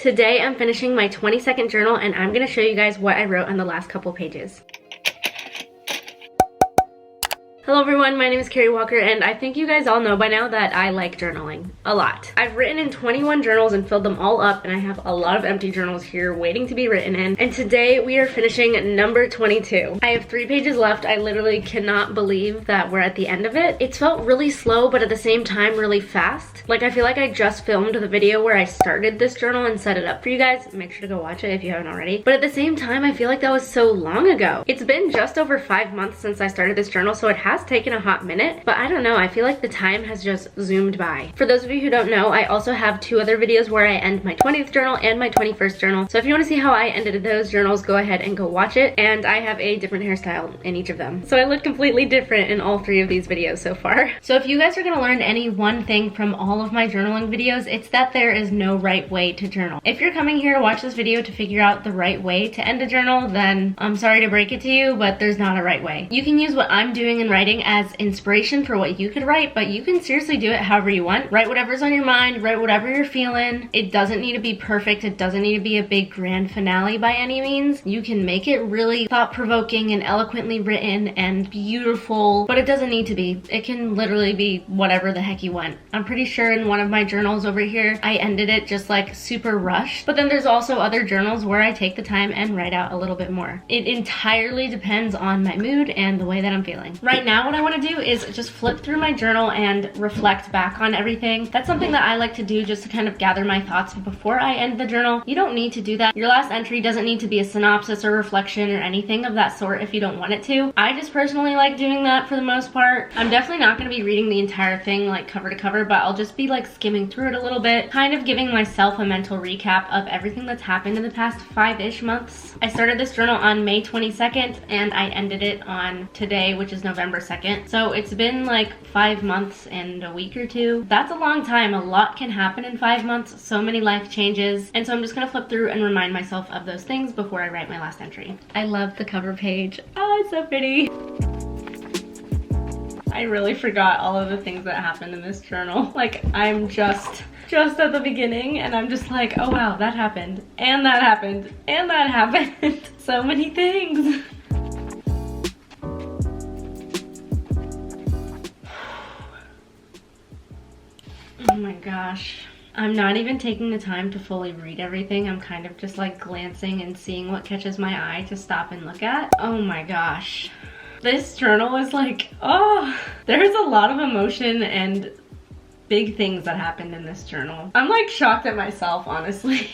Today I'm finishing my 20-second journal and I'm gonna show you guys what I wrote on the last couple pages. Hello everyone, my name is Carrie Walker and I think you guys all know by now that I like journaling a lot. I've written in 21 journals and filled them all up, and I have a lot of empty journals here waiting to be written in. And today we are finishing number 22. I have 3 pages left. I literally cannot believe that we're at the end of it. It's felt really slow, but at the same time really fast. Like, I feel like I just filmed the video where I started this journal and set it up for you guys. Make sure to go watch it if you haven't already. But at the same time, I feel like that was so long ago. It's been just over 5 months since I started this journal, so it has taken a hot minute, but I don't know, I feel like the time has just zoomed by. For those of you who don't know, I also have 2 other videos where I end my 20th journal and my 21st journal, so if you want to see how I ended those journals, go ahead and go watch it. And I have a different hairstyle in each of them, so I look completely different in all 3 of these videos so far. So if you guys are going to learn any one thing from all of my journaling videos, it's that there is no right way to journal. If you're coming here to watch this video to figure out the right way to end a journal, then I'm sorry to break it to you, but there's not a right way. You can use what I'm doing in writing as inspiration for what you could write, but you can seriously do it however you want. Write whatever's on your mind, write whatever you're feeling. It doesn't need to be perfect. It doesn't need to be a big grand finale by any means. You can make it really thought-provoking and eloquently written and beautiful, but it doesn't need to be. It can literally be whatever the heck you want. I'm pretty sure in one of my journals over here, I ended it just like super rushed, but then there's also other journals where I take the time and write out a little bit more. It entirely depends on my mood and the way that I'm feeling. Right now, what I want to do is just flip through my journal and reflect back on everything. That's something that I like to do just to kind of gather my thoughts before I end the journal. You don't need to do that. Your last entry doesn't need to be a synopsis or reflection or anything of that sort if you don't want it to. I just personally like doing that for the most part. I'm definitely not going to be reading the entire thing like cover to cover, but I'll just be like skimming through it a little bit, kind of giving myself a mental recap of everything that's happened in the past 5-ish months. I started this journal on May 22nd and I ended it on today, which is November 2nd. So it's been like 5 months and a week or 2. That's a long time. A lot can happen in 5 months. So many life changes. And so I'm just gonna flip through and remind myself of those things before I write my last entry. I love the cover page. Oh, it's so pretty. I really forgot all of the things that happened in this journal. Like, I'm just at the beginning and I'm just like, oh wow, that happened and that happened and that happened. So many things. Oh my gosh. I'm not even taking the time to fully read everything. I'm kind of just like glancing and seeing what catches my eye to stop and look at. Oh my gosh. This journal is like, oh, there's a lot of emotion and big things that happened in this journal. I'm like shocked at myself, honestly.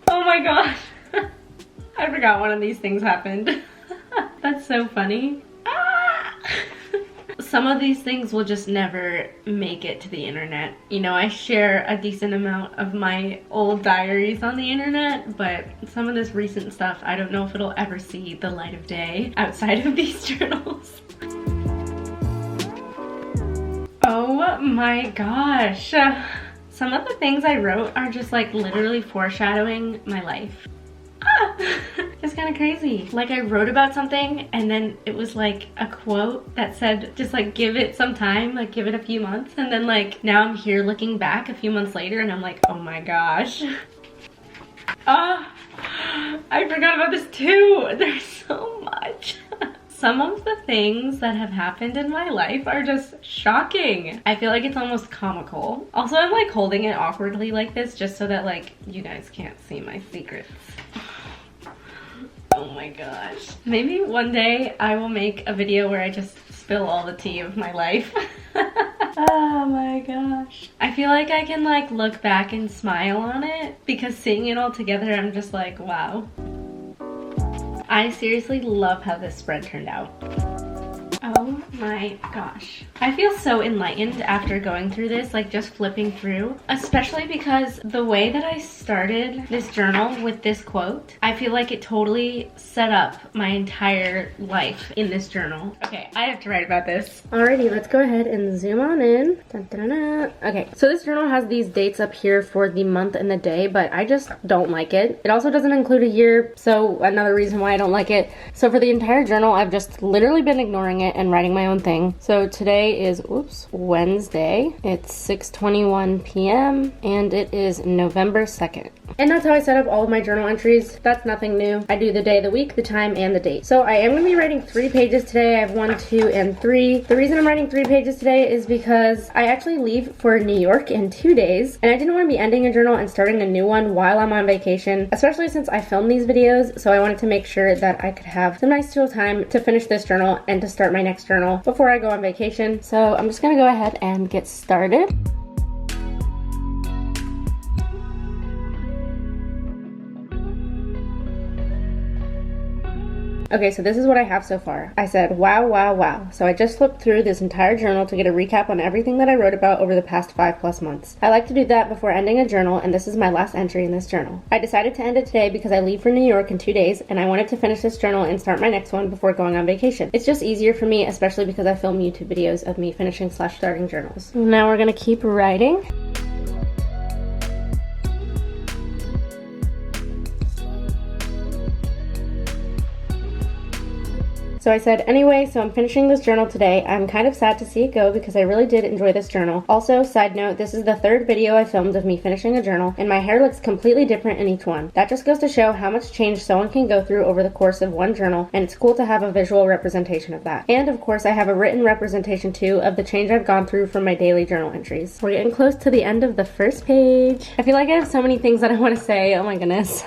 Oh my gosh. I forgot one of these things happened. That's so funny. Some of these things will just never make it to the internet. You know, I share a decent amount of my old diaries on the internet, but some of this recent stuff, I don't know if it'll ever see the light of day outside of these journals. Oh my gosh. Some of the things I wrote are just like literally foreshadowing my life. It's kind of crazy. Like, I wrote about something and then it was like a quote that said just like give it some time, like give it a few months, and then like now I'm here looking back a few months later and I'm like, oh my gosh. I forgot about this too. There's so much. Some of the things that have happened in my life are just shocking. I feel like it's almost comical. Also, I'm like holding it awkwardly like this just so that like you guys can't see my secrets. Oh my gosh. Maybe one day I will make a video where I just spill all the tea of my life. Oh my gosh. I feel like I can like look back and smile on it because seeing it all together, I'm just like, wow. I seriously love how this spread turned out. Oh my gosh. I feel so enlightened after going through this, like just flipping through, especially because the way that I started this journal with this quote, I feel like it totally set up my entire life in this journal. Okay, I have to write about this. Alrighty, let's go ahead and zoom on in. Dun, dun, dun, dun. Okay, so this journal has these dates up here for the month and the day, but I just don't like it. It also doesn't include a year, so another reason why I don't like it. So for the entire journal, I've just literally been ignoring it it and writing my own thing. So today is, Wednesday. It's 6:21 p.m. and it is November 2nd. And that's how I set up all of my journal entries. That's nothing new. I do the day of the week, the time, and the date. So I am going to be writing 3 pages today. I have 1, 2, and 3. The reason I'm writing 3 pages today is because I actually leave for New York in 2 days, and I didn't want to be ending a journal and starting a new one while I'm on vacation, especially since I film these videos, so I wanted to make sure that I could have some nice chill time to finish this journal and to start my next journal before I go on vacation. So I'm just going to go ahead and get started. Okay, so this is what I have so far. I said, wow, wow, wow. So I just flipped through this entire journal to get a recap on everything that I wrote about over the past 5+ months. I like to do that before ending a journal, and this is my last entry in this journal. I decided to end it today because I leave for New York in 2 days, and I wanted to finish this journal and start my next one before going on vacation. It's just easier for me, especially because I film YouTube videos of me finishing/starting journals. Now we're gonna keep writing. So I said, anyway, so I'm finishing this journal today. I'm kind of sad to see it go because I really did enjoy this journal. Also, side note, this is the 3rd video I filmed of me finishing a journal, and my hair looks completely different in each one. That just goes to show how much change someone can go through over the course of one journal, and it's cool to have a visual representation of that. And of course, I have a written representation too of the change I've gone through from my daily journal entries. We're getting close to the end of the first page. I feel like I have so many things that I want to say. Oh my goodness.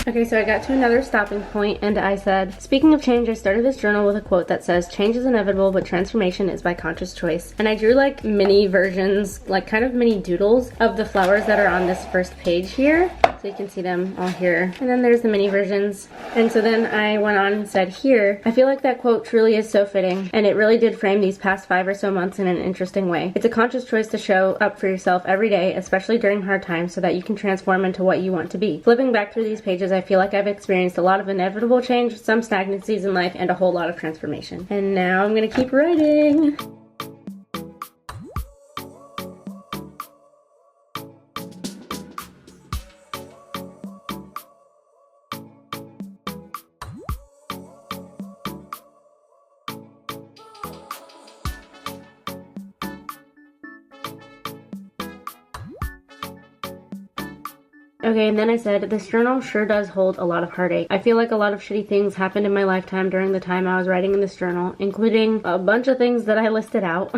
Okay, so I got to another stopping point and I said, speaking of change, I started this journal with a quote that says, change is inevitable, but transformation is by conscious choice. And I drew like mini versions, like kind of mini doodles of the flowers that are on this first page here. So you can see them all here. And then there's the mini versions. And so then I went on and said here, I feel like that quote truly is so fitting, and it really did frame these past 5 or so months in an interesting way. It's a conscious choice to show up for yourself every day, especially during hard times, so that you can transform into what you want to be. Flipping back through these pages, I feel like I've experienced a lot of inevitable change, some stagnancies in life, and a whole lot of transformation. And now I'm gonna keep writing. Okay, and then I said, this journal sure does hold a lot of heartache. I feel like a lot of shitty things happened in my lifetime during the time I was writing in this journal, including a bunch of things that I listed out.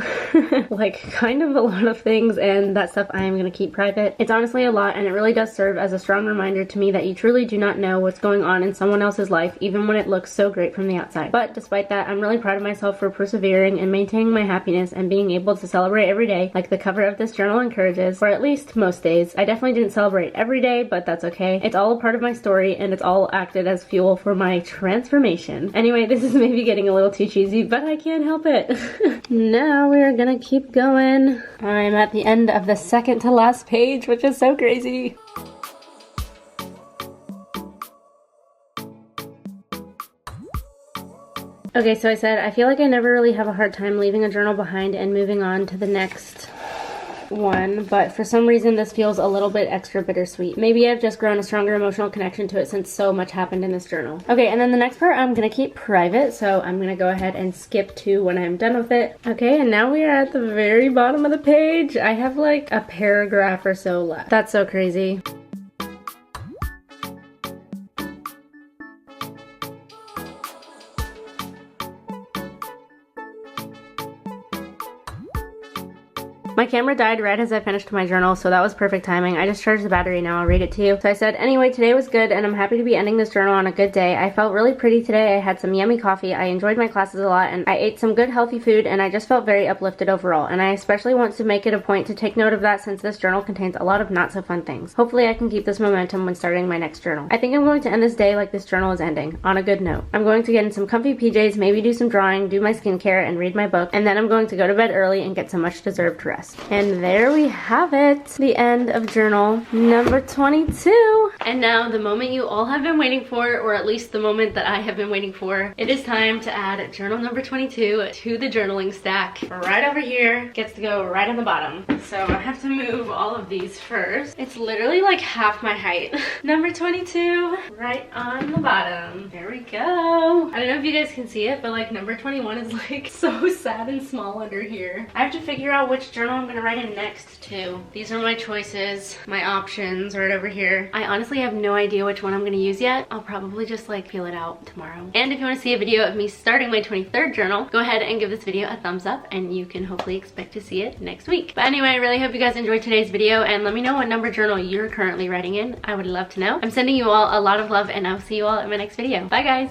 Like, kind of a lot of things, and that stuff I am gonna keep private. It's honestly a lot, and it really does serve as a strong reminder to me that you truly do not know what's going on in someone else's life, even when it looks so great from the outside. But despite that, I'm really proud of myself for persevering and maintaining my happiness and being able to celebrate every day, like the cover of this journal encourages, or at least most days. I definitely didn't celebrate every day, but that's okay. It's all a part of my story, and it's all acted as fuel for my transformation. Anyway, this is maybe getting a little too cheesy, but I can't help it. Now we're gonna keep going. I'm at the end of the second to last page, which is so crazy. Okay, so I said, I feel like I never really have a hard time leaving a journal behind and moving on to the next one, but for some reason this feels a little bit extra bittersweet. Maybe I've just grown a stronger emotional connection to it since so much happened in this journal. Okay, and then the next part I'm gonna keep private, so I'm gonna go ahead and skip to when I'm done with it. Okay, and now we are at the very bottom of the page. I have like a paragraph or so left. That's so crazy. My camera died right as I finished my journal, so that was perfect timing. I just charged the battery, now I'll read it to you. So I said, anyway, today was good, and I'm happy to be ending this journal on a good day. I felt really pretty today. I had some yummy coffee. I enjoyed my classes a lot, and I ate some good healthy food, and I just felt very uplifted overall. And I especially want to make it a point to take note of that since this journal contains a lot of not so fun things. Hopefully I can keep this momentum when starting my next journal. I think I'm going to end this day like this journal is ending, on a good note. I'm going to get in some comfy PJs, maybe do some drawing, do my skincare, and read my book, and then I'm going to go to bed early and get some much deserved rest. And there we have it, the end of journal number 22. And now the moment you all have been waiting for, or at least the moment that I have been waiting for, it is time to add journal number 22 to the journaling stack. Right over here, gets to go right on the bottom. So I have to move all of these first. It's literally like half my height. Number 22, right on the bottom. There we go. I don't know if you guys can see it, but like number 21 is like so sad and small under here. I have to figure out which journal I'm gonna write in next too. These are my choices, my options right over here. I honestly have no idea which one I'm gonna use yet. I'll probably just like feel it out tomorrow. And if you want to see a video of me starting my 23rd journal, go ahead and give this video a thumbs up and you can hopefully expect to see it next week. But anyway, I really hope you guys enjoyed today's video and let me know what number journal you're currently writing in. I would love to know. I'm sending you all a lot of love and I'll see you all in my next video. Bye guys.